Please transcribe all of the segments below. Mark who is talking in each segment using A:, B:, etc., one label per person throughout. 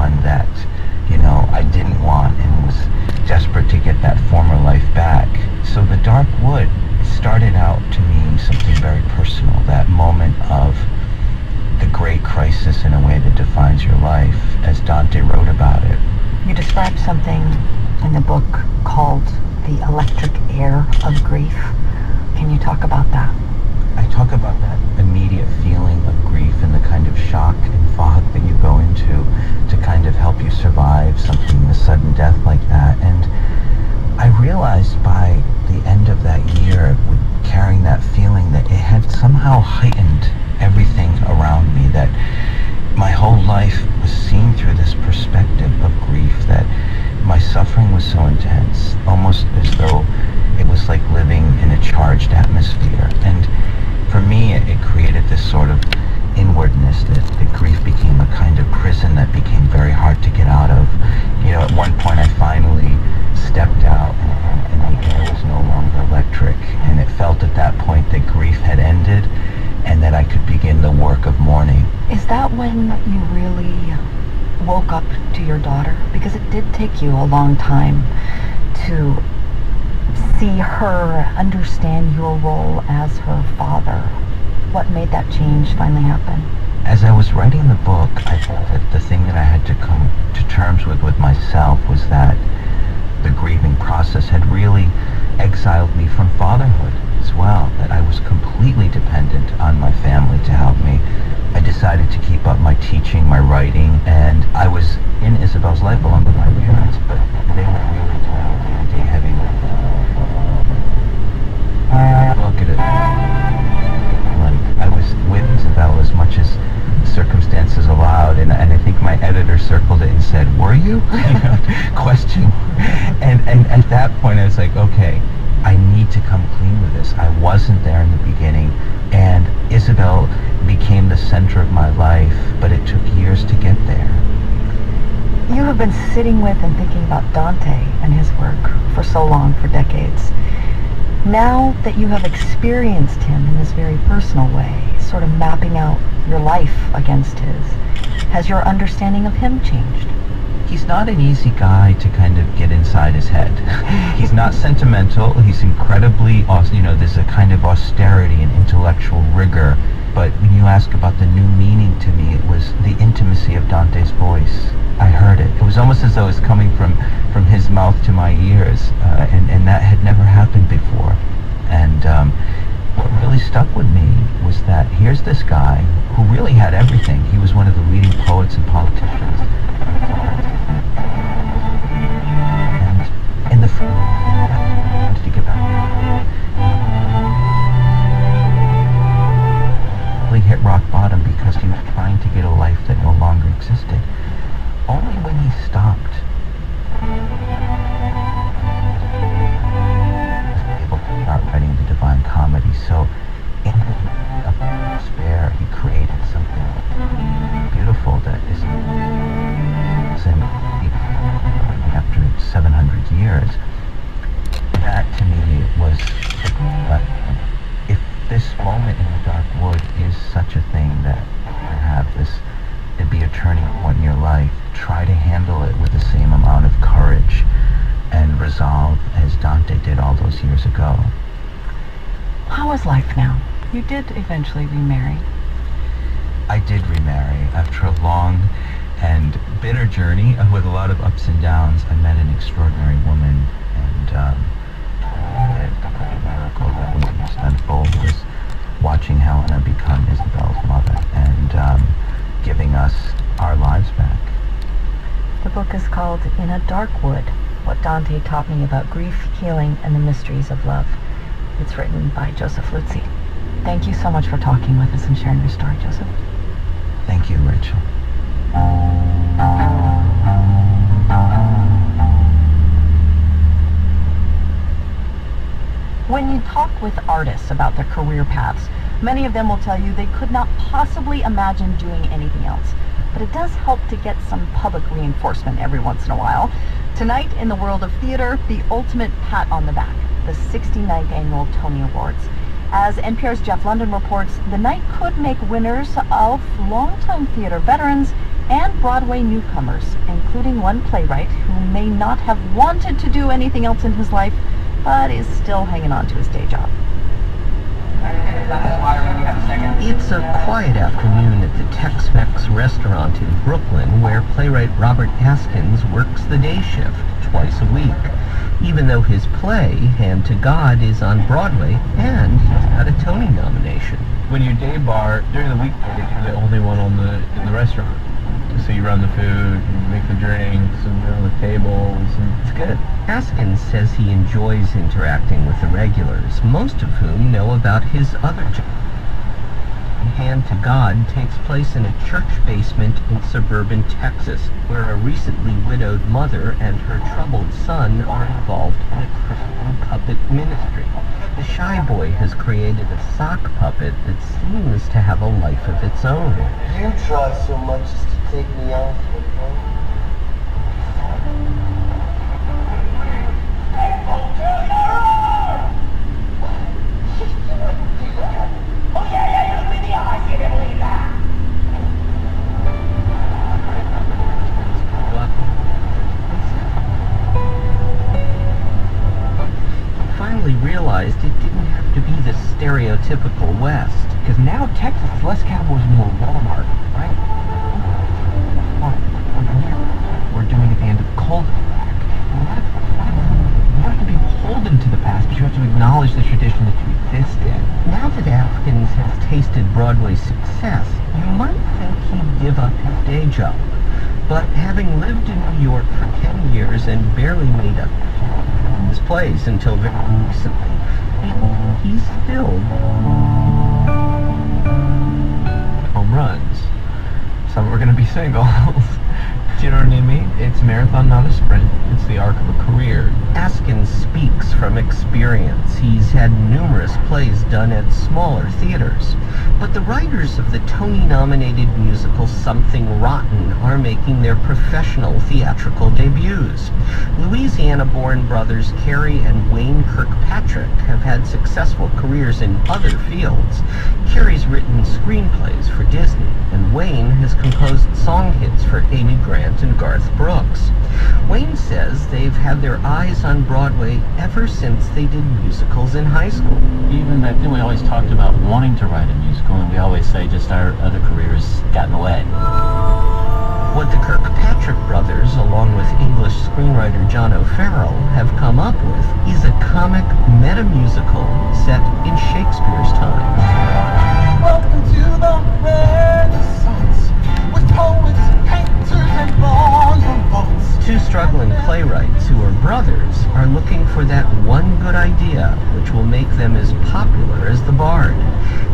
A: one that, I didn't want and was desperate to get that former life back. So the Dark Wood started out to mean something very personal, that moment of the great crisis in a way that defines your life, as Dante wrote about it.
B: You described something in the book called the electric air of grief. Can you talk about that?
A: I talk about that immediate feeling of grief and the kind of shock and fog that you go into to kind of help you survive something, a sudden death like that. And I realized by the end of that year, with carrying that feeling, that it had somehow heightened everything around me, that my whole life was seen through this perspective of grief, that my suffering was so intense, almost as though it was like living in a charged atmosphere. And for me, it created this sort of inwardness, that grief became a kind of prison that became very hard to get out of. At one point I finally stepped out and the air was no longer electric, and it felt at that point that grief had ended and that I could begin the work of mourning.
B: Is that when you really woke up to your daughter? Because it did take you a long time to see her understand your role as her father. What made that change finally happen?
A: As I was writing the book, I felt that the thing that I had to come to terms with myself was that the grieving process had really exiled me from fatherhood as well, that I was completely dependent on my family to help me. I decided to keep up my teaching, my writing, and I was in Isabel's life along with my parents, but they were really tired, heavy. Look at it. I was with Isabel as much as circumstances allowed, and I think my editor circled it and said, "Were you?" Question. And at that point I was like, okay, I need to come clean with this. I wasn't there in the beginning, and Isabel became the center of my life, but it took years to get there.
B: You have been sitting with and thinking about Dante and his work for so long, for decades. Now that you have experienced him in this very personal way, sort of mapping out your life against his, has your understanding of him changed?
A: He's not an easy guy to kind of get inside his head. He's not sentimental. He's incredibly, there's a kind of austerity and intellectual rigor. But when you ask about the new meaning to me, it was the intimacy of Dante's voice. I heard it. It was almost as though it was coming from his mouth to my ears, and that had never happened before. And what really stuck with me was that here's this guy who really had everything. He was one of the leading poets and politicians. And in the to get back, really hit rock bottom because he was trying to get a life that no longer existed. Only when he stopped able to start writing the Divine Comedy. So in his of despair, he created something beautiful that is after 700 years. That to me was if this moment in the Dark Wood is such a thing that you have this, it'd be a turning point in your life, try to handle it with the same amount of courage and resolve as Dante did all those years ago.
B: How is life now? You did eventually remarry.
A: I did remarry after a long and bitter journey with a lot of ups and downs. I met an extraordinary woman, and the miracle that was most unfold was watching Helena become Isabel's mother and giving us our lives back.
B: The book is called In a Dark Wood, What Dante Taught Me About Grief, Healing, and the Mysteries of Love. It's written by Joseph Luzzi. Thank you so much for talking with us and sharing your story, Joseph.
A: Thank you, Rachel.
B: When you talk with artists about their career paths, many of them will tell you they could not possibly imagine doing anything else. But it does help to get some public reinforcement every once in a while. Tonight, in the world of theater, the ultimate pat on the back, the 69th Annual Tony Awards. As NPR's Jeff London reports, the night could make winners of longtime theater veterans and Broadway newcomers, including one playwright who may not have wanted to do anything else in his life, but is still hanging on to his day job.
C: It's a quiet afternoon at the Tex-Mex restaurant in Brooklyn where playwright Robert Askins works the day shift twice a week, even though his play, Hand to God, is on Broadway and he's got a Tony nomination.
D: When you're day bar, during the weekday, you're the only one in the restaurant. So you run the food, and make the drinks, and you're on the tables, and it's good.
C: Askins says he enjoys interacting with the regulars, most of whom know about his other job. Hand to God takes place in a church basement in suburban Texas, where a recently widowed mother and her troubled son are involved in a Christian puppet ministry. The shy boy has created a sock puppet that seems to have a life of its own.
E: You try so much as to take me off, okay?
C: Finally realized it didn't have to be the stereotypical West.
D: Because now Texas is less Cowboys and more Walmart, right? We're doing it at the end of the cul-de-sac. You don't have to be beholden to the past, but you have to acknowledge the tradition that you exist in.
C: Now that Askins has tasted Broadway's success, you might think he'd give up his day job. But having lived in New York for 10 years and barely made a his plays until very recently, he's still
D: home runs. Some are going to be singles. Do you know what I mean? It's a marathon, not a sprint. It's the arc of a career.
C: Askins speaks from experience. He's had numerous plays done at smaller theaters. But the writers of the Tony-nominated musical Something Rotten are making their professional theatrical debuts. Louisiana-born brothers Carrie and Wayne Kirkpatrick have had successful careers in other fields. Carrie's written screenplays for Disney, and Wayne has composed song hits for Amy Grant and Garth Brooks. Wayne says they've had their eyes on Broadway ever since they did musicals in high school.
F: Even back then we always talked about wanting to write a musical, and we always say just our other careers got in the way.
C: What the Kirkpatrick brothers, along with English screenwriter John O'Farrell, have come up with is a comic meta-musical set in Shakespeare's time.
E: Welcome to the Renaissance, with poets, painters, and vagabonds.
C: Two struggling playwrights who are brothers are looking for that one good idea which will make them as popular as the Bard.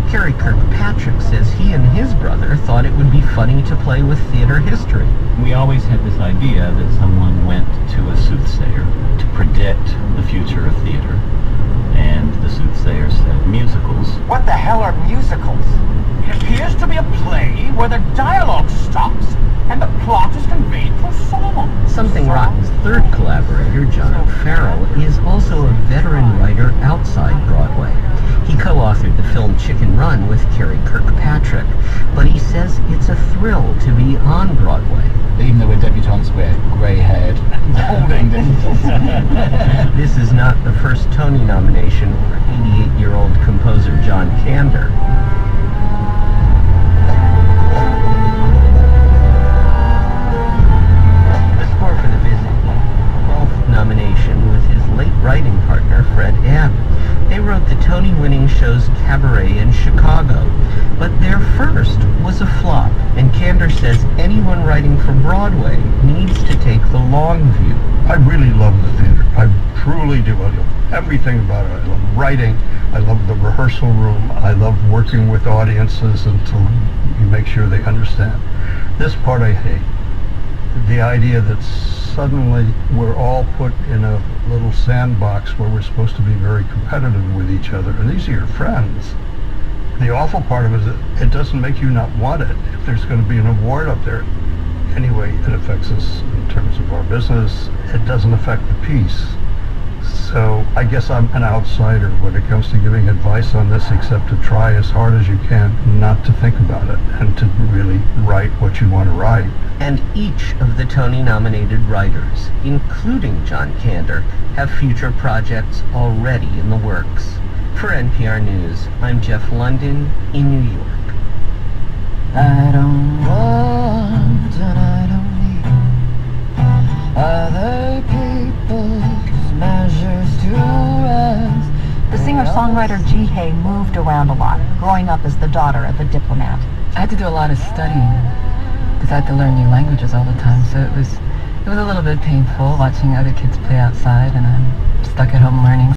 C: Carrie Kirkpatrick says he and his brother thought it would be funny to play with theater history.
F: We always had this idea that someone went to a soothsayer to predict the future of theater, and the soothsayer said musicals.
E: What the hell are musicals? It appears to be a play where the dialogue stops and the plot is conveyed through song.
C: Something Rotten's third collaborator, John O'Farrell, is also a veteran writer outside Broadway. He co-authored the film Chicken Run with Carrie Kirkpatrick, but he says it's a thrill to be on Broadway.
D: Even though we're debutantes, we're grey-haired and holding
C: This is not the first Tony nomination for 88-year-old composer John Kander. The score for the visit, 12th nomination, with his late writing partner Fred Ebb. They wrote the Tony-winning shows Cabaret and Chicago, but their first was a flop, and Kander says anyone writing for Broadway needs to take the long view.
G: I really love the theater. I truly do. I love everything about it. I love writing. I love the rehearsal room. I love working with audiences until you make sure they understand. This part I hate. The idea that suddenly we're all put in a little sandbox where we're supposed to be very competitive with each other, and these are your friends. The awful part of it is that it doesn't make you not want it if there's going to be an award up there. Anyway, it affects us in terms of our business. It doesn't affect the piece. So I guess I'm an outsider when it comes to giving advice on this, except to try as hard as you can not to think about it and to really write what you want to write.
C: And each of the Tony-nominated writers, including John Kander, have future projects already in the works. For NPR News, I'm Jeff London in New York.
H: I don't want and I don't need other people's measures to rise.
B: The singer-songwriter Ji Hae moved around a lot, growing up as the daughter of a diplomat.
H: I had to do a lot of studying because I had to learn new languages all the time, so it was a little bit painful watching other kids play outside and I'm stuck at home learning.